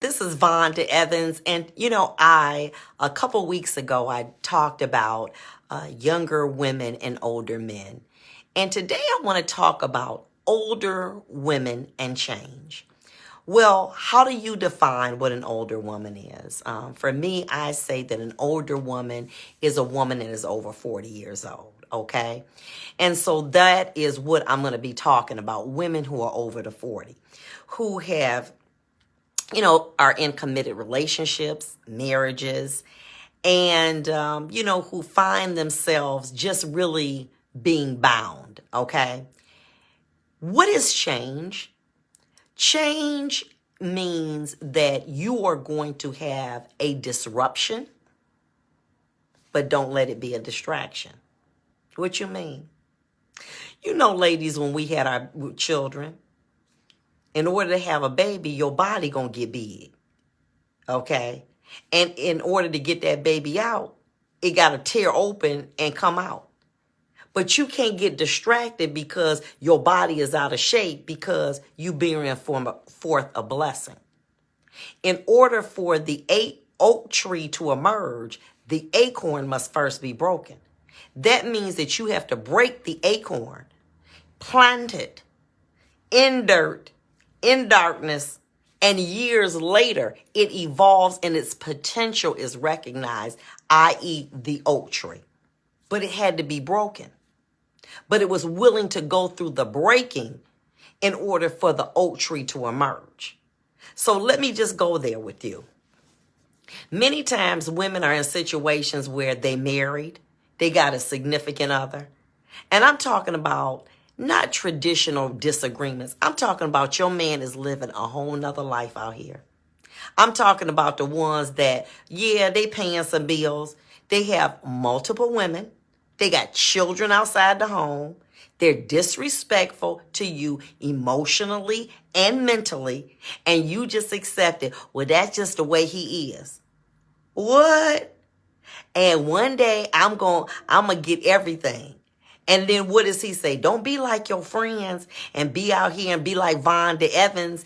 This is Vonda Evans, and a couple weeks ago, I talked about younger women and older men. And today I want to talk about older women and change. Well, how do you define what an older woman is? For me, I say that an older woman is a woman that is over 40 years old, okay? And so that is what I'm going to be talking about, women who are over the 40, who have are in committed relationships, marriages, and, who find themselves just really being bound, okay? What is change? Change means that you are going to have a disruption, but don't let it be a distraction. What you mean? Ladies, when we had our children, in order to have a baby, your body gonna get big, okay? And in order to get that baby out, it gotta tear open and come out. But you can't get distracted because your body is out of shape because you bearing forth a blessing. In order for the oak tree to emerge, the acorn must first be broken. That means that you have to break the acorn, plant it in dirt, in darkness, and years later, it evolves and its potential is recognized, i.e. the oak tree. But it had to be broken. But it was willing to go through the breaking in order for the oak tree to emerge. So let me just go there with you. Many times women are in situations where they married, they got a significant other. And I'm talking about not traditional disagreements. I'm talking about your man is living a whole nother life out here. I'm talking about the ones that, they paying some bills. They have multiple women. They got children outside the home. They're disrespectful to you emotionally and mentally. And you just accept it. Well, that's just the way he is. What? And one day I'm going to get everything. And then what does he say? Don't be like your friends and be out here and be like Vonda Evans,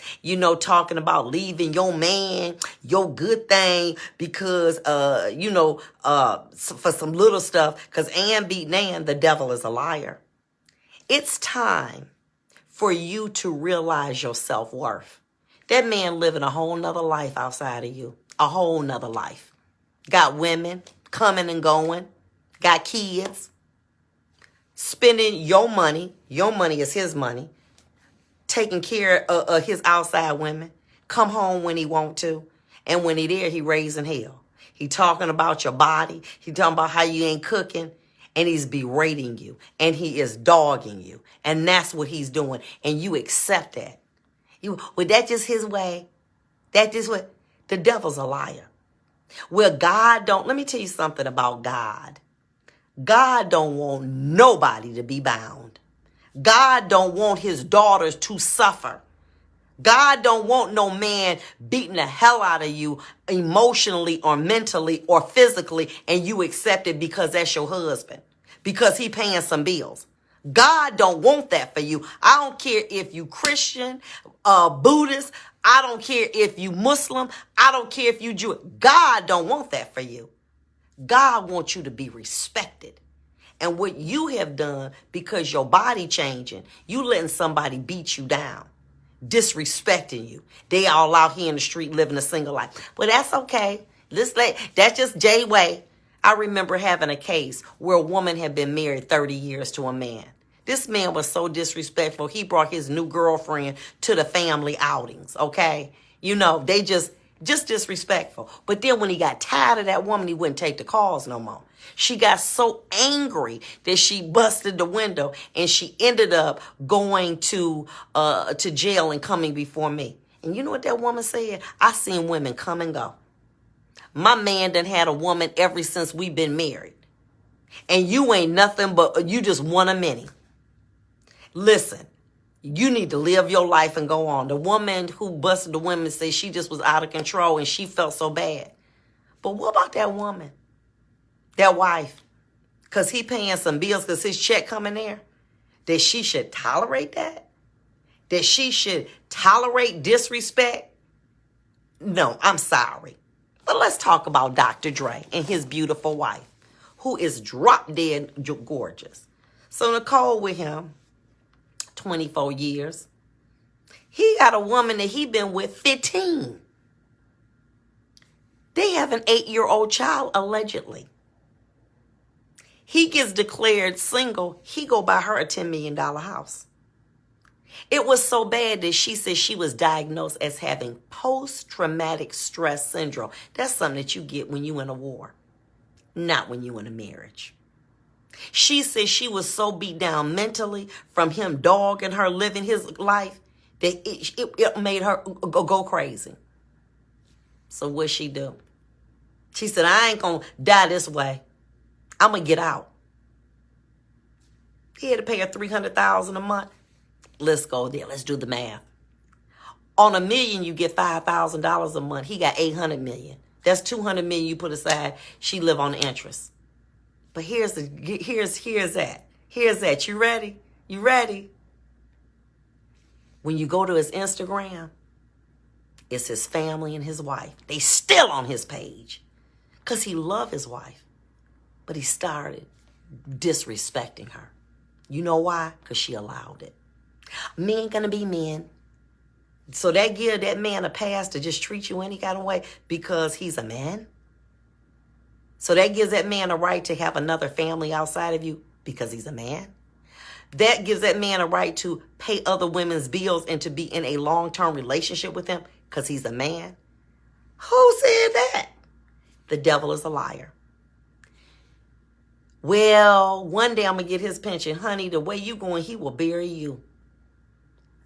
talking about leaving your man, your good thing, because, for some little stuff, because Ann beat Nan, the devil is a liar. It's time for you to realize your self-worth. That man living a whole nother life outside of you, a whole nother life. Got women coming and going, got kids. Spending your money is his money, taking care of his outside women, come home when he want to, and when he there, he raising hell. He talking about your body, he talking about how you ain't cooking, and he's berating you, and he is dogging you, and that's what he's doing, and you accept that. Well, that's just his way. That just what, the devil's a liar. Well, let me tell you something about God. God don't want nobody to be bound. God don't want his daughters to suffer. God don't want no man beating the hell out of you emotionally or mentally or physically, and you accept it because that's your husband, because he paying some bills. God don't want that for you. I don't care if you Christian, Buddhist. I don't care if you Muslim. I don't care if you Jew. God don't want that for you. God wants you to be respected. And what you have done, because your body changing, you letting somebody beat you down, disrespecting you. They all out here in the street living a single life. But that's okay. That's just Jay way. I remember having a case where a woman had been married 30 years to a man. This man was so disrespectful. He brought his new girlfriend to the family outings, okay? They just disrespectful. But then when he got tired of that woman, he wouldn't take the calls no more. She got so angry that she busted the window, and she ended up going to jail and coming before me. And you know what that woman said? I seen women come and go. My man done had a woman ever since we've been married. And you ain't nothing but, you just one of many. Listen, you need to live your life and go on. The woman who busted the women said she just was out of control and she felt so bad. But what about that woman? That wife? Because he paying some bills because his check coming there? That she should tolerate that? That she should tolerate disrespect? No, I'm sorry. But let's talk about Dr. Dre and his beautiful wife, who is drop dead gorgeous. So Nicole with him, 24 years. He got a woman that he been with 15. They have an 8-year-old child, allegedly. He gets declared single. He go buy her a $10 million house. It was so bad that she said she was diagnosed as having post-traumatic stress syndrome. That's something that you get when you in a war, not when you in a marriage. She said she was so beat down mentally from him dogging her, living his life, that it made her go crazy. So what she do? She said, I ain't going to die this way. I'm going to get out. He had to pay her $300,000 a month. Let's go there. Let's do the math. On $1 million, you get $5,000 a month. He got $800 million. That's $200 million you put aside. She live on interest. But here's that. Here's that. You ready? You ready? When you go to his Instagram, it's his family and his wife. They still on his page because he loved his wife. But he started disrespecting her. You know why? Because she allowed it. Men gonna be men. So that give that man a pass to just treat you any kind of way because he's a man. So that gives that man a right to have another family outside of you because he's a man. That gives that man a right to pay other women's bills and to be in a long-term relationship with them because he's a man. Who said that? The devil is a liar. Well, one day I'm going to get his pension. Honey, the way you going, he will bury you.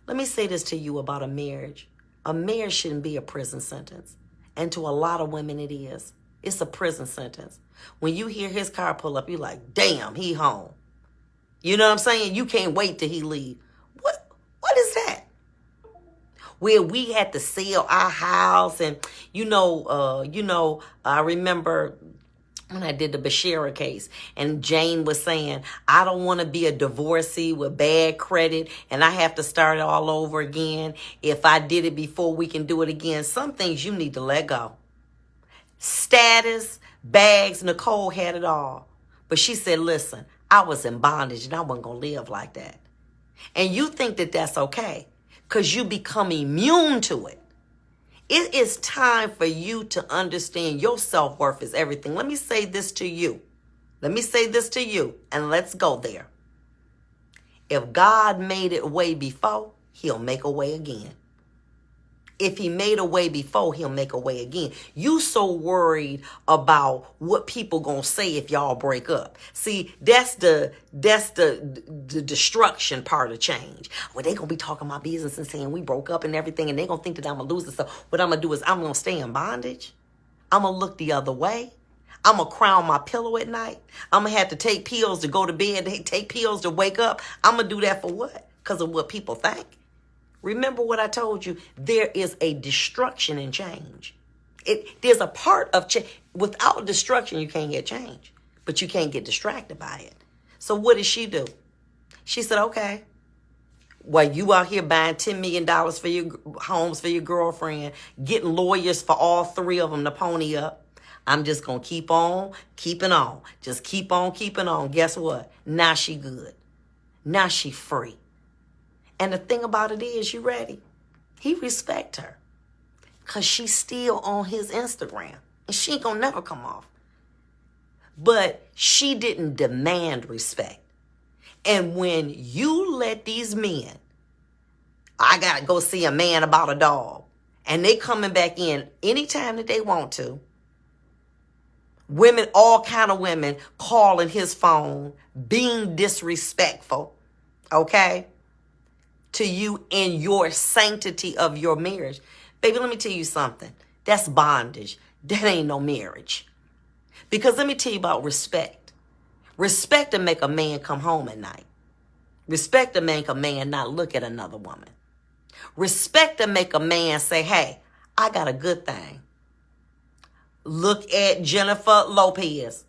Let me say this to you about a marriage. A marriage shouldn't be a prison sentence. And to a lot of women it is. It's a prison sentence. When you hear his car pull up, you're like, damn, he home. You know what I'm saying? You can't wait till he leave. What is that? Where we had to sell our house and, I remember when I did the Bashira case and Jane was saying, I don't want to be a divorcee with bad credit and I have to start it all over again. If I did it before, we can do it again. Some things you need to let go. Status, bags, Nicole had it all. But she said, listen, I was in bondage and I wasn't going to live like that. And you think that that's okay because you become immune to it. It is time for you to understand your self-worth is everything. Let me say this to you. And let's go there. If God made it way before, he'll make a way again. If he made a way before, he'll make a way again. You so worried about what people gonna say if y'all break up. See, that's the destruction part of change. Well, they gonna be talking my business and saying we broke up and everything, and they gonna think that I'm gonna lose it. So what I'm gonna do is I'm gonna stay in bondage. I'm gonna look the other way. I'm gonna crown my pillow at night. I'm gonna have to take pills to go to bed, take pills to wake up. I'm gonna do that for what? Because of what people think. Remember what I told you. There is a destruction in change. There's a part of change. Without destruction, you can't get change. But you can't get distracted by it. So what did she do? She said, okay, well, you out here buying $10 million for your homes for your girlfriend, getting lawyers for all three of them to pony up. I'm just going to keep on keeping on. Just keep on keeping on. Guess what? Now she good. Now she free. And the thing about it is, you ready? He respect her. Because she's still on his Instagram. And she ain't going to never come off. But she didn't demand respect. And when you let these men, I got to go see a man about a dog. And they coming back in anytime that they want to. Women, all kind of women, calling his phone, being disrespectful. Okay? To you in your sanctity of your marriage. Baby, let me tell you something. That's bondage. That ain't no marriage. Because let me tell you about respect. Respect to make a man come home at night. Respect to make a man not look at another woman. Respect to make a man say, hey, I got a good thing. Look at Jennifer Lopez.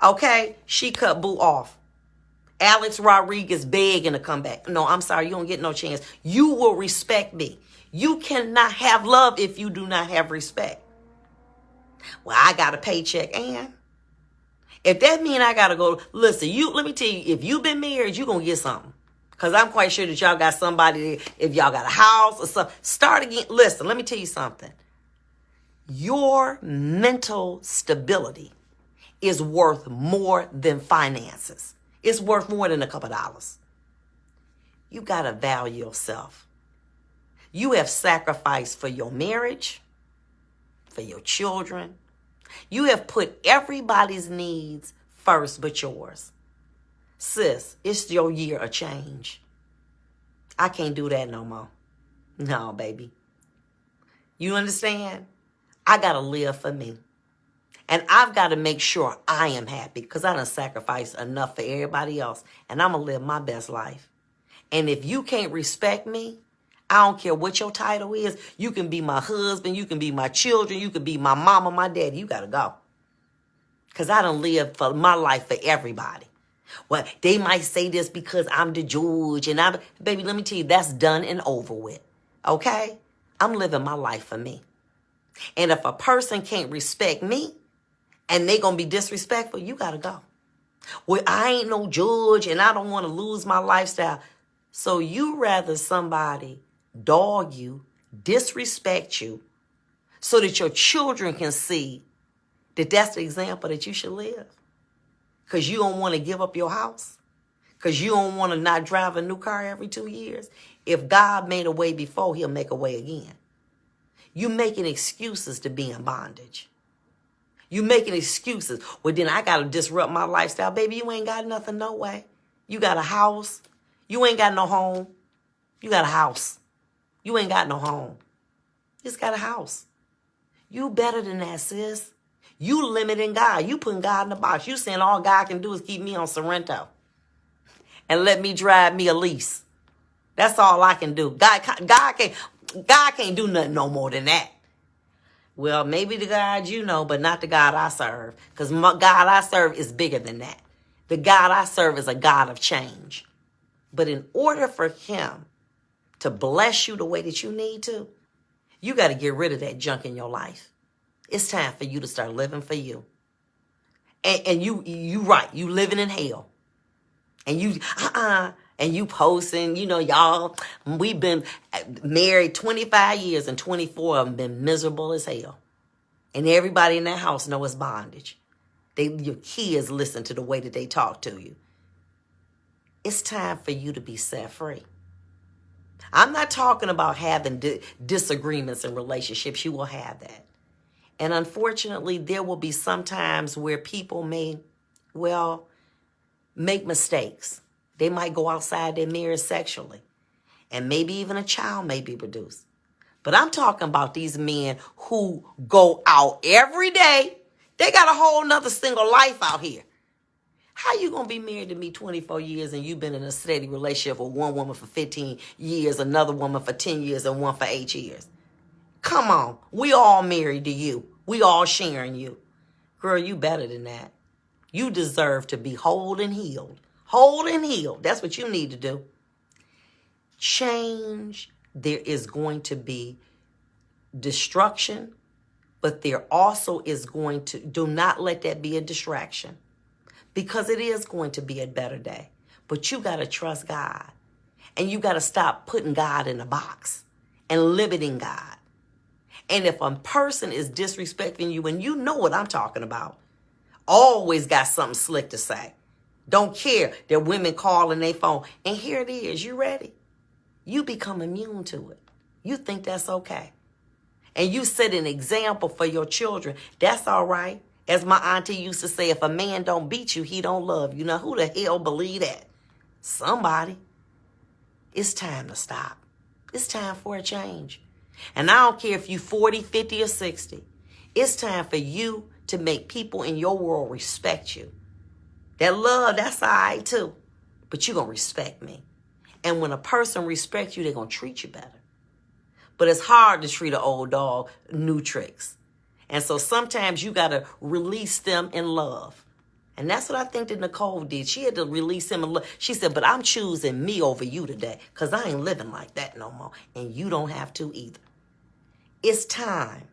Okay? She cut Boo off. Alex Rodriguez begging to come back. No, I'm sorry, you don't get no chance. You will respect me. You cannot have love if you do not have respect. Well, I got a paycheck, and if that mean I gotta go, listen, let me tell you, if you've been married, you're gonna get something. Because I'm quite sure that y'all got somebody, if y'all got a house or something, start again. Listen, let me tell you something. Your mental stability is worth more than finances. It's worth more than a couple dollars. You got to value yourself. You have sacrificed for your marriage, for your children. You have put everybody's needs first but yours. Sis, it's your year of change. I can't do that no more. No, baby. You understand? I got to live for me. And I've got to make sure I am happy because I done sacrificed enough for everybody else. And I'm going to live my best life. And if you can't respect me, I don't care what your title is. You can be my husband. You can be my children. You can be my mama, my daddy. You got to go. Because I done lived for my life for everybody. Well, they might say this because I'm the judge. And baby, let me tell you, that's done and over with. Okay? I'm living my life for me. And if a person can't respect me, and they gonna be disrespectful, you gotta go. Well, I ain't no judge and I don't want to lose my lifestyle. So you rather somebody dog you, disrespect you, so that your children can see that that's the example that you should live. Because you don't want to give up your house. Because you don't want to not drive a new car every 2 years. If God made a way before, he'll make a way again. You making excuses to be in bondage. You making excuses. Well, then I got to disrupt my lifestyle. Baby, you ain't got nothing, no way. You got a house. You ain't got no home. You got a house. You ain't got no home. You just got a house. You better than that, sis. You limiting God. You putting God in the box. You saying all God can do is keep me on Sorrento and let me drive me a lease. That's all I can do. God can't do nothing no more than that. Well, maybe the God you know, but not the God I serve. Because God I serve is bigger than that. The God I serve is a God of change. But in order for him to bless you the way that you need to, you got to get rid of that junk in your life. It's time for you to start living for you. And you right, you living in hell. And you posting, y'all, we've been married 25 years and 24 of them been miserable as hell. And everybody in that house know it's bondage. Your kids listen to the way that they talk to you. It's time for you to be set free. I'm not talking about having disagreements in relationships. You will have that. And unfortunately, there will be some times where people may, make mistakes. They might go outside their marriage sexually. And maybe even a child may be produced. But I'm talking about these men who go out every day. They got a whole nother single life out here. How you going to be married to me 24 years and you've been in a steady relationship with one woman for 15 years, another woman for 10 years, and one for 8 years? Come on. We all married to you. We all sharing you. Girl, you better than that. You deserve to be whole and healed. Whole and healed. That's what you need to do. Change. There is going to be destruction, but there also is going to, do not let that be a distraction, because it is going to be a better day. But you got to trust God, and you got to stop putting God in a box and limiting God. And if a person is disrespecting you, and you know what I'm talking about, always got something slick to say. Don't care that women call in their phone. And here it is. You ready? You become immune to it. You think that's okay. And you set an example for your children. That's all right. As my auntie used to say, if a man don't beat you, he don't love you. Now, who the hell believe that? Somebody. It's time to stop. It's time for a change. And I don't care if you 40, 50, or 60. It's time for you to make people in your world respect you. That love, that's all right too. But you're going to respect me. And when a person respects you, they're going to treat you better. But it's hard to treat an old dog new tricks. And so sometimes you got to release them in love. And that's what I think that Nicole did. She had to release him. She said, but I'm choosing me over you today because I ain't living like that no more. And you don't have to either. It's time